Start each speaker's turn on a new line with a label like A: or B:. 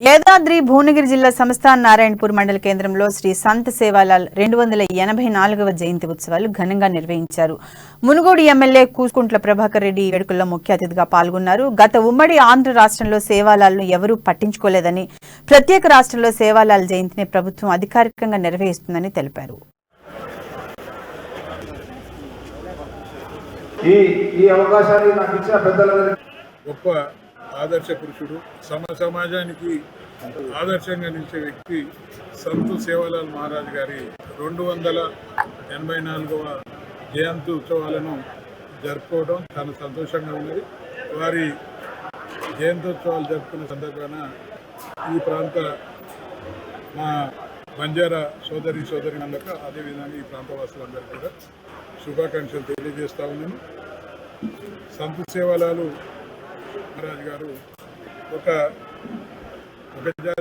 A: యాదాద్రి భువనగిరి జిల్లా సంస్థాన్ నారాయణపూర్ మండల కేంద్రంలో శ్రీ సంత్ సేవాలాల్ 284వ జయంతి ఉత్సవాలు ఘనంగా నిర్వహించారు. మునుగోడు ఎమ్మెల్యే కూసుకుంట్ల ప్రభాకర్ రెడ్డి వేడుకల్లో ముఖ్య అతిథిగా పాల్గొన్నారు. గత ఉమ్మడి ఆంధ్ర రాష్ట్రంలో సేవాలాల్ను ఎవరూ పట్టించుకోలేదని, ప్రత్యేక రాష్ట్రంలో సేవాలాల్ జయంతిని ప్రభుత్వం అధికారికంగా నిర్వహిస్తుందని తెలిపారు.
B: ఆదర్శ పురుషుడు, సమాజానికి ఆదర్శంగా నిలిచే వ్యక్తి సంత్ సేవాలాల్ మహారాజ్ గారి 284వ జయంతి ఉత్సవాలను జరుపుకోవడం చాలా సంతోషంగా ఉన్నది. వారి జయంతోత్సవాలు జరుపుకున్న సందర్భాన ఈ ప్రాంత మా బంజారా సోదరిమణులకు అదేవిధంగా ఈ ప్రాంత వాసులందరికీ కూడా శుభాకాంక్షలు తెలియజేస్తా ఉన్నాను. సంత్ సేవాలాల్ మహారాజ్ గారు ఒక